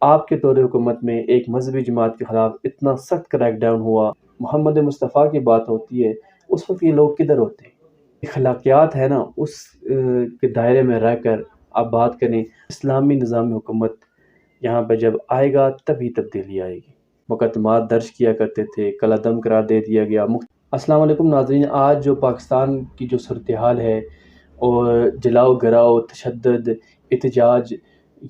آپ کے دور حکومت میں ایک مذہبی جماعت کے خلاف اتنا سخت کریک ڈاؤن ہوا، محمد مصطفیٰ کی بات ہوتی ہے، اس وقت یہ لوگ کدھر ہوتے ہیں؟ اخلاقیات ہے نا، اس کے دائرے میں رہ کر آپ بات کریں۔ اسلامی نظام حکومت یہاں پہ جب آئے گا تبھی تبدیلی آئے گی۔ مقدمات درج کیا کرتے تھے، کالعدم قرار دے دیا گیا۔ السلام علیکم ناظرین، آج جو پاکستان کی جو صورتحال ہے اور جلاؤ گراؤ، تشدد، احتجاج،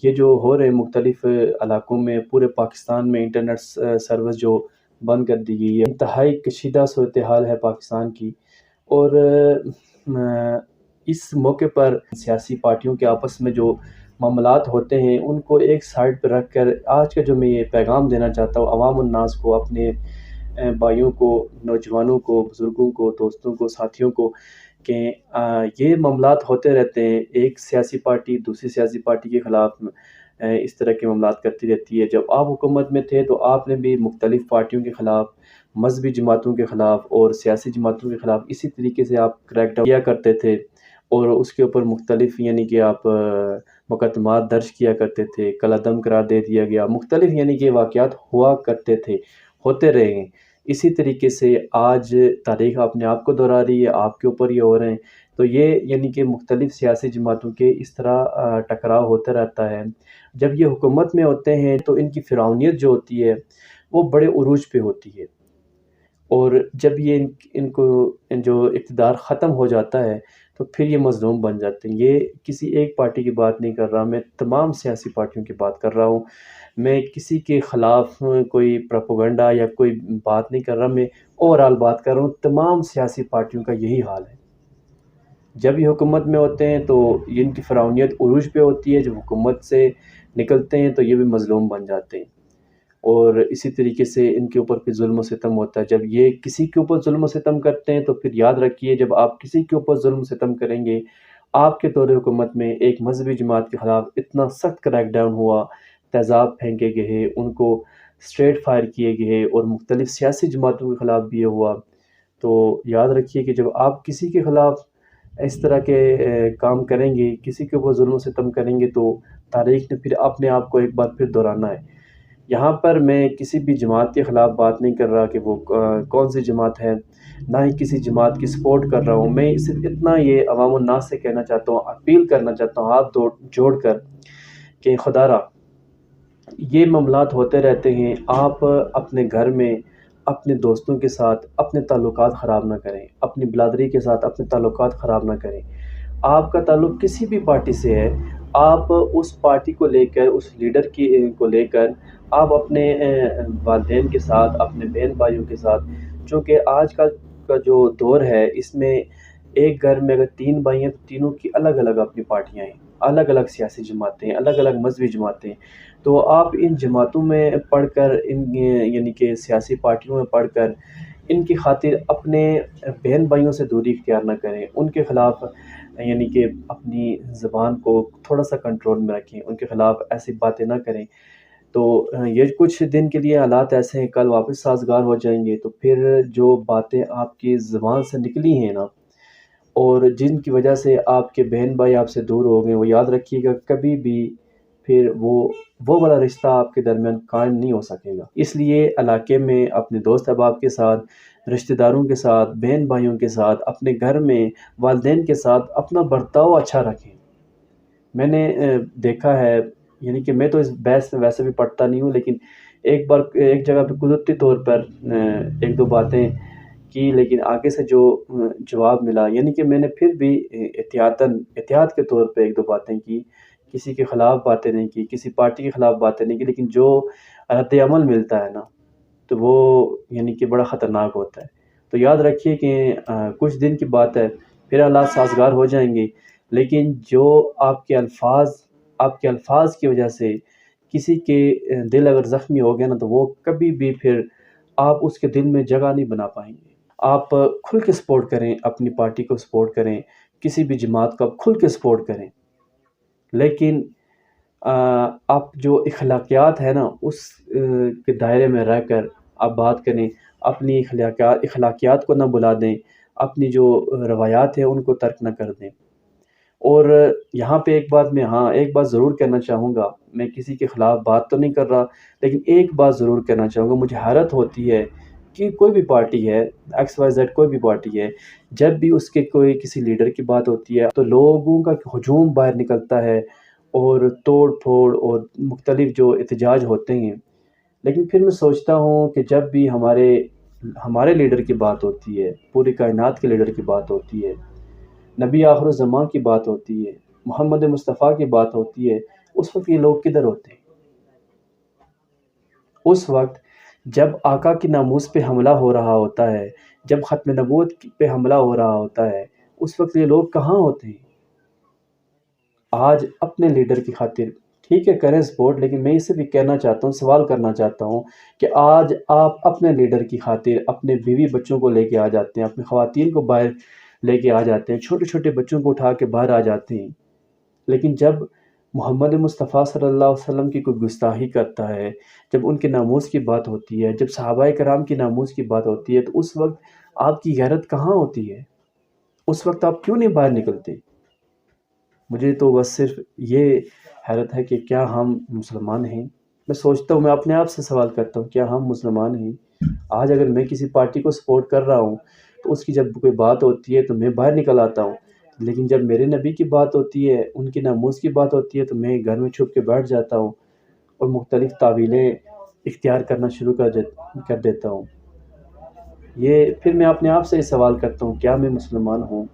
یہ جو ہو رہے مختلف علاقوں میں، پورے پاکستان میں انٹرنیٹ سروس جو بند کر دی گئی ہے، انتہائی کشیدہ صورتحال ہے پاکستان کی۔ اور اس موقع پر سیاسی پارٹیوں کے آپس میں جو معاملات ہوتے ہیں ان کو ایک سائڈ پہ رکھ کر آج کا جو میں یہ پیغام دینا چاہتا ہوں عوام الناس کو، اپنے بھائیوں کو، نوجوانوں کو، بزرگوں کو، دوستوں کو، ساتھیوں کو، کہ یہ معاملات ہوتے رہتے ہیں۔ ایک سیاسی پارٹی دوسری سیاسی پارٹی کے خلاف اس طرح کے معاملات کرتی رہتی ہے۔ جب آپ حکومت میں تھے تو آپ نے بھی مختلف پارٹیوں کے خلاف، مذہبی جماعتوں کے خلاف اور سیاسی جماعتوں کے خلاف اسی طریقے سے آپ کریک ڈاؤن کیا کرتے تھے، اور اس کے اوپر مختلف یعنی کہ آپ مقدمات درج کیا کرتے تھے، کالعدم قرار دے دیا گیا، مختلف یعنی کہ واقعات ہوا کرتے تھے، ہوتے رہے ہیں۔ اسی طریقے سے آج تاریخ اپنے آپ کو دہرا رہی ہے، آپ کے اوپر یہ ہو رہے ہیں۔ تو یہ یعنی کہ مختلف سیاسی جماعتوں کے اس طرح ٹکراؤ ہوتا رہتا ہے۔ جب یہ حکومت میں ہوتے ہیں تو ان کی فرعونیت جو ہوتی ہے وہ بڑے عروج پہ ہوتی ہے، اور جب یہ ان کو جو اقتدار ختم ہو جاتا ہے تو پھر یہ مظلوم بن جاتے ہیں۔ یہ کسی ایک پارٹی کی بات نہیں کر رہا، میں تمام سیاسی پارٹیوں کی بات کر رہا ہوں۔ میں کسی کے خلاف کوئی پروپیگنڈا یا کوئی بات نہیں کر رہا، میں اوورال بات کر رہا ہوں۔ تمام سیاسی پارٹیوں کا یہی حال ہے۔ جب یہ حکومت میں ہوتے ہیں تو ان کی فرعونیت عروج پہ ہوتی ہے، جب حکومت سے نکلتے ہیں تو یہ بھی مظلوم بن جاتے ہیں، اور اسی طریقے سے ان کے اوپر پھر ظلم و ستم ہوتا ہے۔ جب یہ کسی کے اوپر ظلم و ستم کرتے ہیں تو پھر یاد رکھیے، جب آپ کسی کے اوپر ظلم و ستم کریں گے، آپ کے دور حکومت میں ایک مذہبی جماعت کے خلاف اتنا سخت کریک ڈاؤن ہوا، تیزاب پھینکے گئے، ان کو اسٹریٹ فائر کیے گئے، اور مختلف سیاسی جماعتوں کے خلاف بھی یہ ہوا۔ تو یاد رکھیے کہ جب آپ کسی کے خلاف اس طرح کے کام کریں گے، کسی کے اوپر ظلم و ستم کریں گے، تو تاریخ نے پھر اپنے آپ کو ایک بار پھر دہرانا ہے۔ یہاں پر میں کسی بھی جماعت کے خلاف بات نہیں کر رہا کہ وہ کون سی جماعت ہے، نہ ہی کسی جماعت کی سپورٹ کر رہا ہوں۔ میں صرف اتنا یہ عوام الناس سے کہنا چاہتا ہوں، اپیل کرنا چاہتا ہوں ہاتھ جوڑ کر کہ خدا را یہ معاملات ہوتے رہتے ہیں، آپ اپنے گھر میں اپنے دوستوں کے ساتھ اپنے تعلقات خراب نہ کریں، اپنی برادری کے ساتھ اپنے تعلقات خراب نہ کریں۔ آپ کا تعلق کسی بھی پارٹی سے ہے، آپ اس پارٹی کو لے کر، اس لیڈر کو لے کر آپ اپنے والدین کے ساتھ، اپنے بہن بھائیوں کے ساتھ، چونکہ آج کل کا جو دور ہے اس میں ایک گھر میں اگر 3 بھائی ہیں تو تینوں کی الگ الگ اپنی پارٹیاں ہیں، الگ الگ سیاسی جماعتیں ہیں، الگ الگ مذہبی جماعتیں ہیں۔ تو آپ ان جماعتوں میں پڑھ کر، ان یعنی کہ سیاسی پارٹیوں میں پڑھ کر ان کی خاطر اپنے بہن بھائیوں سے دوری اختیار نہ کریں، ان کے خلاف یعنی کہ اپنی زبان کو تھوڑا سا کنٹرول میں رکھیں، ان کے خلاف ایسی باتیں نہ کریں۔ تو یہ کچھ دن کے لیے حالات ایسے ہیں، کل واپس سازگار ہو جائیں گے، تو پھر جو باتیں آپ کی زبان سے نکلی ہیں نا، اور جن کی وجہ سے آپ کے بہن بھائی آپ سے دور ہو گئے، وہ یاد رکھیے گا کبھی بھی پھر وہ والا رشتہ آپ کے درمیان قائم نہیں ہو سکے گا۔ اس لیے علاقے میں اپنے دوست احباب کے ساتھ، رشتہ داروں کے ساتھ، بہن بھائیوں کے ساتھ، اپنے گھر میں والدین کے ساتھ اپنا برتاؤ اچھا رکھیں۔ میں نے دیکھا ہے، یعنی کہ میں تو اس بحث میں ویسے بھی پڑھتا نہیں ہوں، لیکن ایک بار ایک جگہ پہ قدرتی طور پر ایک دو باتیں کی، لیکن آگے سے جو جواب ملا، یعنی کہ میں نے پھر بھی احتیاط کے طور پہ ایک دو باتیں کی، کسی کے خلاف باتیں نہیں کی، کسی پارٹی کے خلاف باتیں نہیں کی، لیکن جو رد عمل ملتا ہے نا تو وہ یعنی کہ بڑا خطرناک ہوتا ہے۔ تو یاد رکھیے کہ کچھ دن کی بات ہے، پھر حالات سازگار ہو جائیں گے، لیکن جو آپ کے الفاظ کی وجہ سے کسی کے دل اگر زخمی ہو گیا نا، تو وہ کبھی بھی پھر آپ اس کے دل میں جگہ نہیں بنا پائیں گے۔ آپ کھل کے سپورٹ کریں، اپنی پارٹی کو سپورٹ کریں، کسی بھی جماعت کو آپ کھل کے سپورٹ کریں، لیکن آپ جو اخلاقیات ہے نا اس کے دائرے میں رہ کر آپ بات کریں، اپنی اخلاقیات کو نہ بلا دیں، اپنی جو روایات ہیں ان کو ترک نہ کر دیں، اور یہاں پہ ایک بات ضرور کہنا چاہوں گا، میں کسی کے خلاف بات تو نہیں کر رہا، لیکن ایک بات ضرور کہنا چاہوں گا، مجھے حیرت ہوتی ہے کہ کوئی بھی پارٹی ہے، ایکس وائی زیڈ کوئی بھی پارٹی ہے، جب بھی اس کے کوئی کسی لیڈر کی بات ہوتی ہے تو لوگوں کا ہجوم باہر نکلتا ہے اور توڑ پھوڑ اور مختلف جو احتجاج ہوتے ہیں۔ لیکن پھر میں سوچتا ہوں کہ جب بھی ہمارے لیڈر کی بات ہوتی ہے، پوری کائنات کے لیڈر کی بات ہوتی ہے، نبی آخر الزماں کی بات ہوتی ہے، محمد مصطفیٰ کی بات ہوتی ہے، اس وقت یہ لوگ کدھر ہوتے ہیں؟ اس وقت جب آقا کی ناموس پہ حملہ ہو رہا ہوتا ہے، جب ختم نبوت پہ حملہ ہو رہا ہوتا ہے، اس وقت یہ لوگ کہاں ہوتے ہیں؟ آج اپنے لیڈر کی خاطر ٹھیک ہے کریں سپورٹ، لیکن میں اسے بھی کہنا چاہتا ہوں، سوال کرنا چاہتا ہوں کہ آج آپ اپنے لیڈر کی خاطر اپنے بیوی بچوں کو لے کے آ جاتے ہیں، اپنی خواتین کو باہر لے کے آ جاتے ہیں، چھوٹے چھوٹے بچوں کو اٹھا کے باہر آ جاتے ہیں، لیکن جب محمد مصطفیٰ صلی اللہ علیہ وسلم کی کوئی گستاخی کرتا ہے، جب ان کے ناموس کی بات ہوتی ہے، جب صحابہ کرام کی ناموس کی بات ہوتی ہے، تو اس وقت آپ کی غیرت کہاں ہوتی ہے؟ اس وقت آپ کیوں نہیں باہر نکلتے؟ مجھے تو بس صرف یہ حیرت ہے کہ کیا ہم مسلمان ہیں؟ میں سوچتا ہوں، میں اپنے آپ سے سوال کرتا ہوں، کیا ہم مسلمان ہیں؟ آج اگر میں کسی پارٹی کو سپورٹ کر رہا ہوں تو اس کی جب کوئی بات ہوتی ہے تو میں باہر نکل آتا ہوں، لیکن جب میرے نبی کی بات ہوتی ہے، ان کی ناموس کی بات ہوتی ہے، تو میں گھر میں چھپ کے بیٹھ جاتا ہوں اور مختلف تعویلیں اختیار کرنا شروع کر دیتا ہوں۔ یہ پھر میں اپنے آپ سے یہ سوال کرتا ہوں، کیا میں مسلمان ہوں؟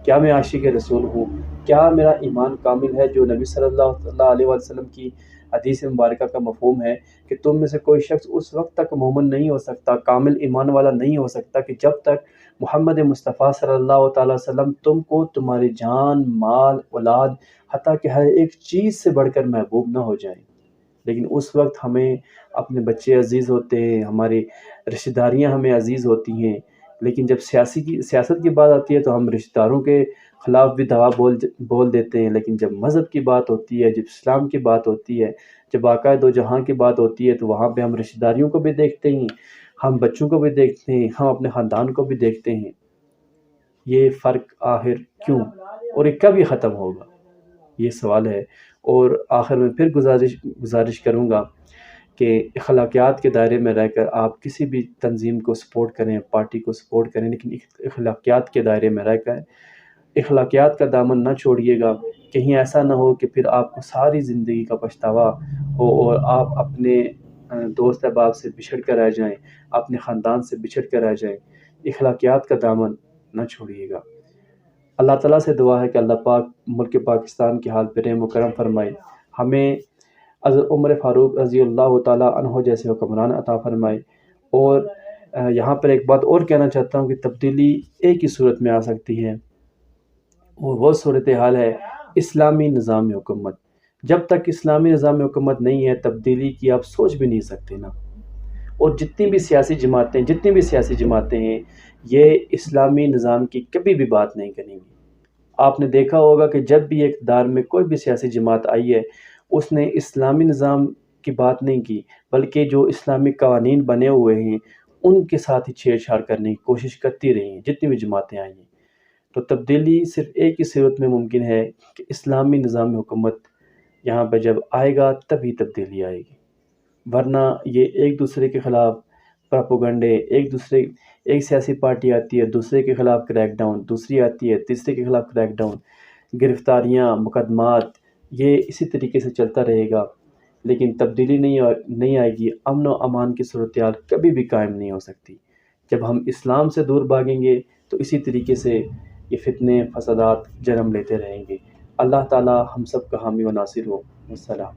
کیا میں عاشق رسول ہوں؟ کیا میرا ایمان کامل ہے جو نبی صلی اللہ علیہ وسلم کی حدیث مبارکہ کا مفہوم ہے کہ تم میں سے کوئی شخص اس وقت تک مومن نہیں ہو سکتا، کامل ایمان والا نہیں ہو سکتا کہ جب تک محمد مصطفیٰ صلی اللہ تعالیٰ وسلم تم کو تمہاری جان، مال، اولاد، حتیٰ کہ ہر ایک چیز سے بڑھ کر محبوب نہ ہو جائیں۔ لیکن اس وقت ہمیں اپنے بچے عزیز ہوتے ہیں، ہماری رشتہ داریاں ہمیں عزیز ہوتی ہیں، لیکن جب سیاست کی بات آتی ہے تو ہم رشتہ داروں کے خلاف بھی دعا بول دیتے ہیں، لیکن جب مذہب کی بات ہوتی ہے، جب اسلام کی بات ہوتی ہے، جب آقا دو جہاں کی بات ہوتی ہے، تو وہاں پہ ہم رشتہ داریوں کو بھی دیکھتے ہیں، ہم بچوں کو بھی دیکھتے ہیں، ہم اپنے خاندان کو بھی دیکھتے ہیں۔ یہ فرق آخر کیوں اور یہ کب یہ ختم ہوگا؟ یہ سوال ہے۔ اور آخر میں پھر گزارش کروں گا کہ اخلاقیات کے دائرے میں رہ کر آپ کسی بھی تنظیم کو سپورٹ کریں، پارٹی کو سپورٹ کریں، لیکن اخلاقیات کے دائرے میں رہ کر اخلاقیات کا دامن نہ چھوڑیے گا، کہیں ایسا نہ ہو کہ پھر آپ کو ساری زندگی کا پچھتاوا ہو اور آپ اپنے دوست احباب سے بچھڑ کر رہ جائیں، اپنے خاندان سے بچھڑ کر رہ جائیں۔ اخلاقیات کا دامن نہ چھوڑیے گا۔ اللہ تعالیٰ سے دعا ہے کہ اللہ پاک ملک پاکستان کے حال پہ رحم و کرم فرمائے، ہمیں حضرت عمر فاروق رضی اللہ تعالیٰ عنہ جیسے حکمران عطا فرمائے۔ اور یہاں پر ایک بات اور کہنا چاہتا ہوں کہ تبدیلی ایک ہی صورت میں آ سکتی ہے، اور وہ صورتحال ہے اسلامی نظام حکومت۔ جب تک اسلامی نظام حکومت نہیں ہے، تبدیلی کی آپ سوچ بھی نہیں سکتے نا۔ اور جتنی بھی سیاسی جماعتیں ہیں، یہ اسلامی نظام کی کبھی بھی بات نہیں کریں گی۔ آپ نے دیکھا ہوگا کہ جب بھی اقتدار میں کوئی بھی سیاسی جماعت آئی ہے، اس نے اسلامی نظام کی بات نہیں کی، بلکہ جو اسلامی قوانین بنے ہوئے ہیں ان کے ساتھ ہی چھیڑ چھاڑ کرنے کی کوشش کرتی رہی ہیں جتنی بھی جماعتیں آئی ہیں۔ تو تبدیلی صرف ایک ہی صورت میں ممکن ہے کہ اسلامی نظام حکومت یہاں پہ جب آئے گا تبھی تبدیلی آئے گی، ورنہ یہ ایک دوسرے کے خلاف پراپوگنڈے، ایک سیاسی پارٹی آتی ہے دوسرے کے خلاف کریک ڈاؤن، دوسری آتی ہے تیسرے کے خلاف کریک ڈاؤن، گرفتاریاں، مقدمات، یہ اسی طریقے سے چلتا رہے گا، لیکن تبدیلی نہیں آئے گی، امن و امان کی صورتحال کبھی بھی قائم نہیں ہو سکتی۔ جب ہم اسلام سے دور بھاگیں گے تو اسی طریقے سے یہ فتنے فسادات جنم لیتے رہیں گے۔ اللہ تعالی ہم سب کا حامی و ناصر ہو۔ السلام۔